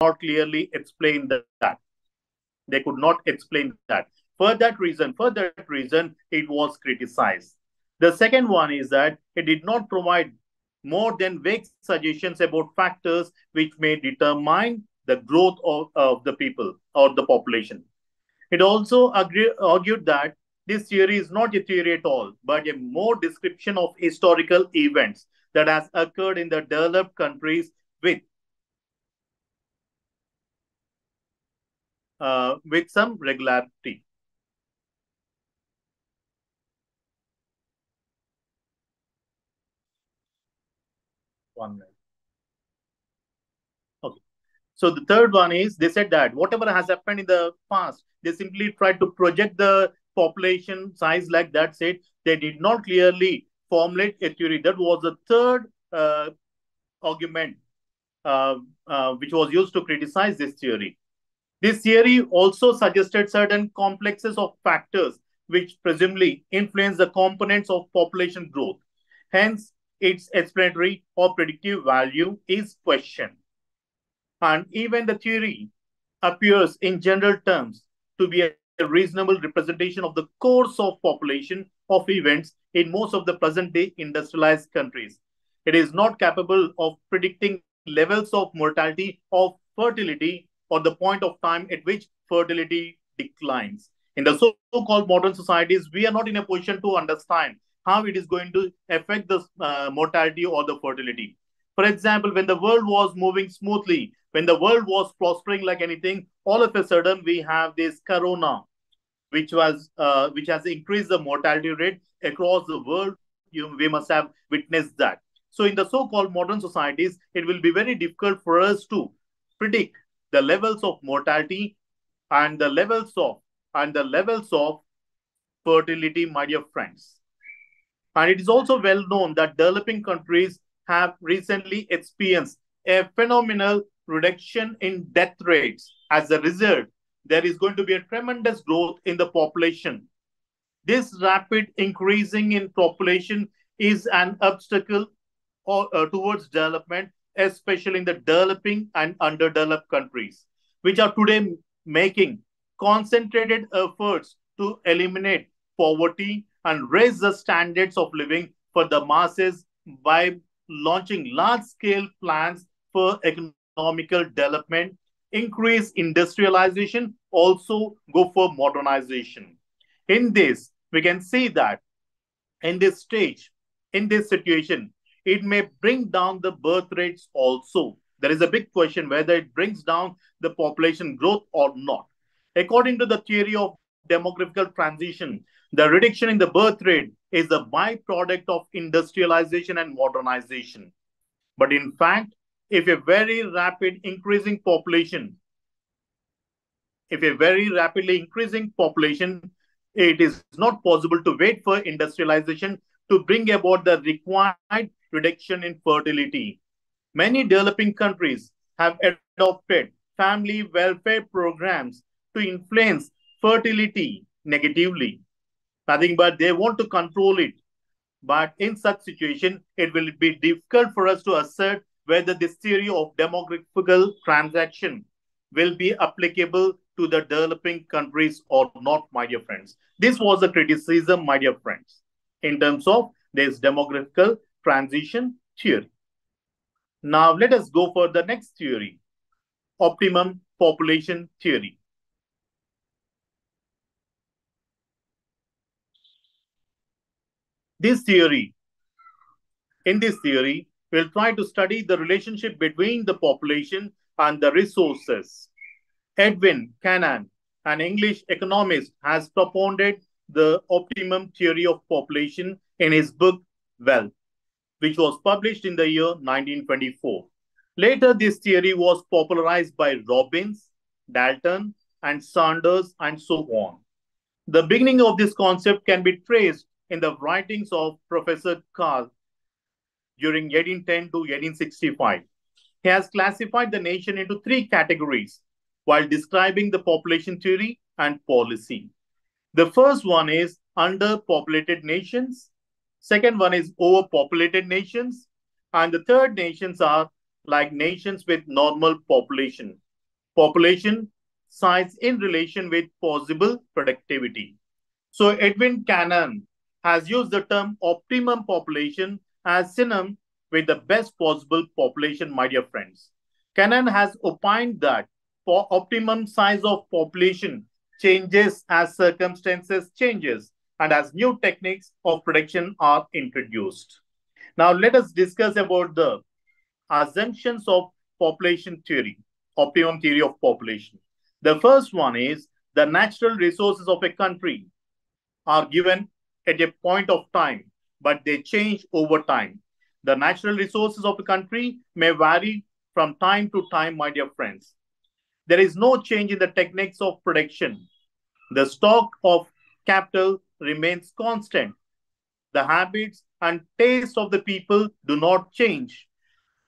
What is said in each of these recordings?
not clearly explain that. They could not explain that. For that reason, it was criticized. The second one is that it did not provide more than vague suggestions about factors which may determine the growth of the people or the population. It also argued that this theory is not a theory at all, but a more description of historical events that has occurred in the developed countries with some regularity. One minute. Okay. So the third one is they said that whatever has happened in the past, they simply tried to project the population size like that. Said they did not clearly formulate a theory. That was the third argument uh, which was used to criticize this theory. This theory also suggested certain complexes of factors which presumably influence the components of population growth. Hence, its explanatory or predictive value is questioned. And even the theory appears in general terms to be a reasonable representation of the course of population of events in most of the present day industrialized countries. It is not capable of predicting levels of mortality or fertility or the point of time at which fertility declines. In the so called modern societies, we are not in a position to understand how it is going to affect the mortality or the fertility. For example, when the world was moving smoothly, when the world was prospering like anything, all of a sudden we have this corona, which has increased the mortality rate across the world. We must have witnessed that. So in the so-called modern societies, it will be very difficult for us to predict the levels of mortality and the levels of fertility, my dear friends. And it is also well known that developing countries have recently experienced a phenomenal reduction in death rates. As a result, there is going to be a tremendous growth in the population. This rapid increasing in population is an obstacle towards development, especially in the developing and underdeveloped countries, which are today making concentrated efforts to eliminate poverty and raise the standards of living for the masses by launching large scale plans for economical development, increase industrialization, also go for modernization. In this, we can see that in this stage, in this situation, it may bring down the birth rates also. There is a big question whether it brings down the population growth or not. According to the theory of demographical transition, the reduction in the birth rate is the byproduct of industrialization and modernization. But in fact, if a very rapid increasing population, if a very rapidly increasing population, it is not possible to wait for industrialization to bring about the required reduction in fertility. Many developing countries have adopted family welfare programs to influence fertility negatively. Nothing but they want to control it. But in such situation, it will be difficult for us to assert whether this theory of demographical transaction will be applicable to the developing countries or not, my dear friends. This was a criticism, my dear friends, in terms of this demographical transition theory. Now, let us go for the next theory, optimum population theory. This theory, in this theory, we'll try to study the relationship between the population and the resources. Edwin Cannan, an English economist, has propounded the optimum theory of population in his book Wealth, which was published in the year 1924. Later, this theory was popularized by Robbins, Dalton, and Sanders, and so on. The beginning of this concept can be traced in the writings of Professor Carl during 1810 to 1865. He has classified the nation into three categories while describing the population theory and policy. The first one is underpopulated nations, second one is overpopulated nations, and the third nations are like nations with normal population. population size in relation with possible productivity. So Edwin Cannon has used the term optimum population as synonym with the best possible population, my dear friends. Cannon has opined that for optimum size of population changes as circumstances changes and as new techniques of prediction are introduced. Now let us discuss about the assumptions of population theory, optimum theory of population. The first one is the natural resources of a country are given at a point of time, but they change over time. The natural resources of a country may vary from time to time, my dear friends. There is no change in the techniques of production. The stock of capital remains constant. The habits and taste of the people do not change.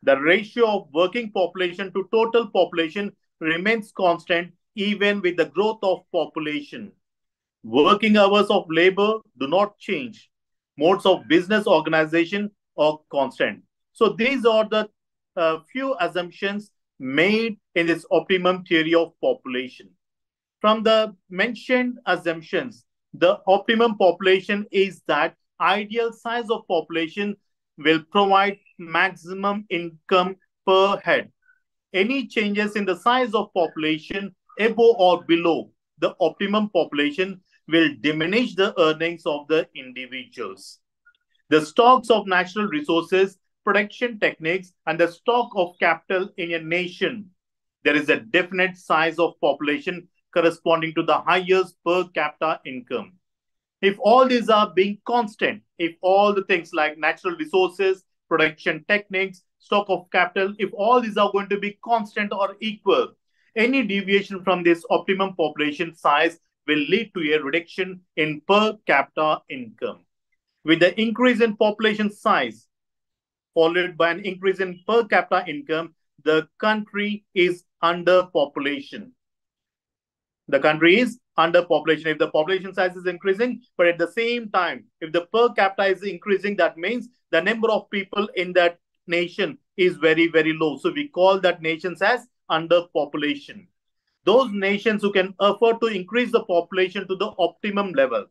The ratio of working population to total population remains constant even with the growth of population. Working hours of labor do not change. Modes of business organization are constant. So these are the few assumptions made in this optimum theory of population. From the mentioned assumptions, the optimum population is that ideal size of population will provide maximum income per head. Any changes in the size of population above or below the optimum population will diminish the earnings of the individuals. The stocks of natural resources, production techniques, and the stock of capital in a nation. There is a definite size of population corresponding to the highest per capita income. If all these are being constant, if all the things like natural resources, production techniques, stock of capital, if all these are going to be constant or equal, any deviation from this optimum population size will lead to a reduction in per capita income. With the increase in population size, followed by an increase in per capita income, the country is under population. The country is under population. If the population size is increasing, but at the same time, if the per capita is increasing, that means the number of people in that nation is very, very low. So we call that nations as under population. Those nations who can afford to increase the population to the optimum level.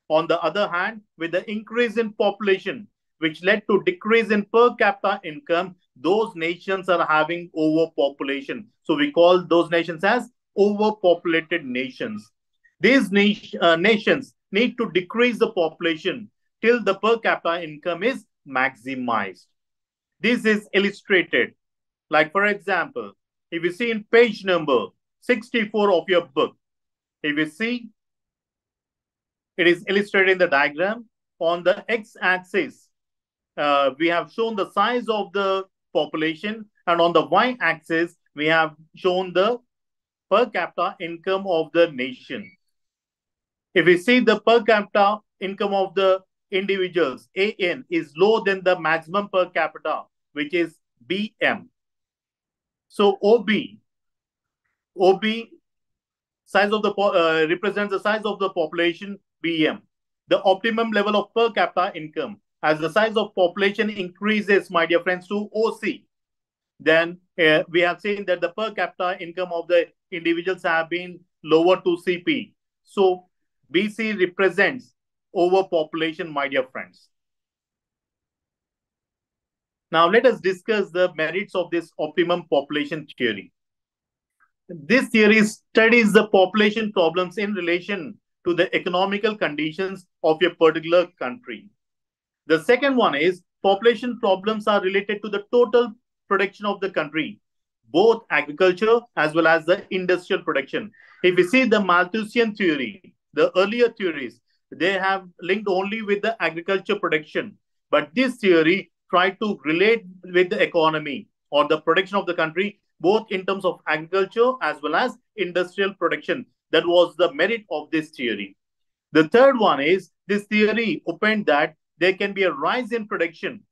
On the other hand, with the increase in population, which led to decrease in per capita income, those nations are having overpopulation. So we call those nations as overpopulated nations. These nations need to decrease the population till the per capita income is maximized. This is illustrated. Like, for example, if you see in page number 64 of your book, if you see, it is illustrated in the diagram. On the x-axis, we have shown the size of the population, and on the y-axis, we have shown the per capita income of the nation. If we see the per capita income of the individuals, AN is lower than the maximum per capita, which is BM. So OB size of the represents the size of the population, BM. The optimum level of per capita income. As the size of population increases, my dear friends, to OC, then we have seen that the per capita income of the individuals have been lower to CP. So BC represents overpopulation, my dear friends. Now let us discuss the merits of this optimum population theory. This theory studies the population problems in relation to the economical conditions of a particular country. The second one is population problems are related to the total production of the country, both agriculture as well as the industrial production. If you see the Malthusian theory, the earlier theories, they have linked only with the agriculture production. But this theory tried to relate with the economy or the production of the country, both in terms of agriculture as well as industrial production. That was the merit of this theory. The third one is this theory opened that there can be a rise in production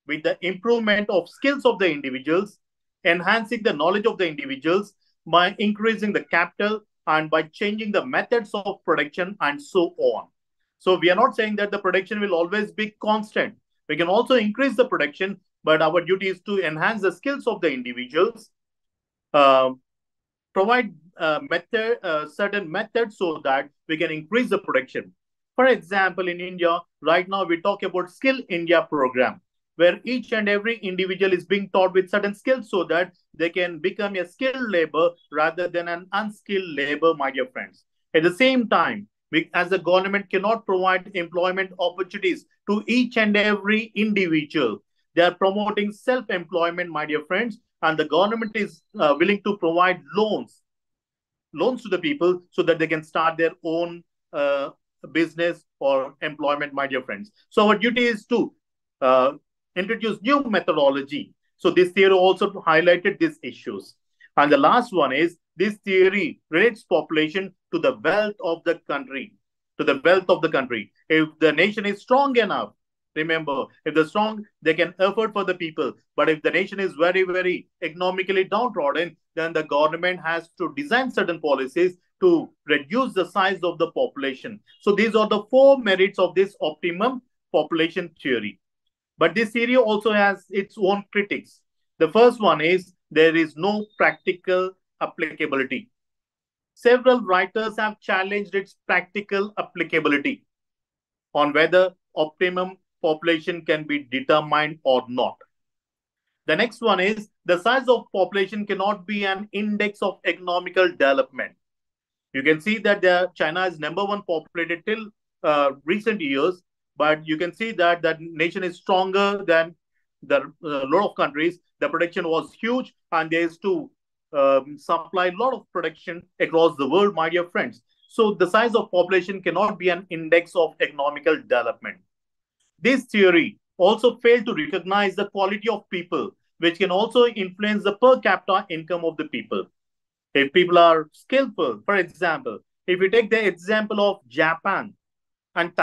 with the improvement of skills of the individuals, enhancing the knowledge of the individuals by increasing the capital and by changing the methods of production and so on. So we are not saying that the production will always be constant. We can also increase the production, but our duty is to enhance the skills of the individuals, uh, provide certain methods so that we can increase the production. For example, in India, right now we talk about Skill India program, where each and every individual is being taught with certain skills so that they can become a skilled labor rather than an unskilled labor, my dear friends. At the same time, we, as a government, cannot provide employment opportunities to each and every individual. They are promoting self-employment, my dear friends, and the government is willing to provide loans to the people so that they can start their own business or employment, my dear friends. So our duty is to uh, introduce new methodology. So this theory also highlighted these issues. And the last one is this theory relates population to the wealth of the country, to the wealth of the country. If the nation is strong enough, remember, if they're strong, they can afford for the people. But if the nation is very, very economically downtrodden, then the government has to design certain policies to reduce the size of the population. So these are the four merits of this optimum population theory. But this theory also has its own critics. The first one is there is no practical applicability. Several writers have challenged its practical applicability on whether optimum population can be determined or not. The next one is the size of population cannot be an index of economical development. You can see that China is number one populated till recent years, but you can see that that nation is stronger than the lot of countries. The production was huge, and there is to supply a lot of production across the world, my dear friends. So the size of population cannot be an index of economical development. This theory also failed to recognize the quality of people, which can also influence the per capita income of the people. If people are skillful, for example, if you take the example of Japan and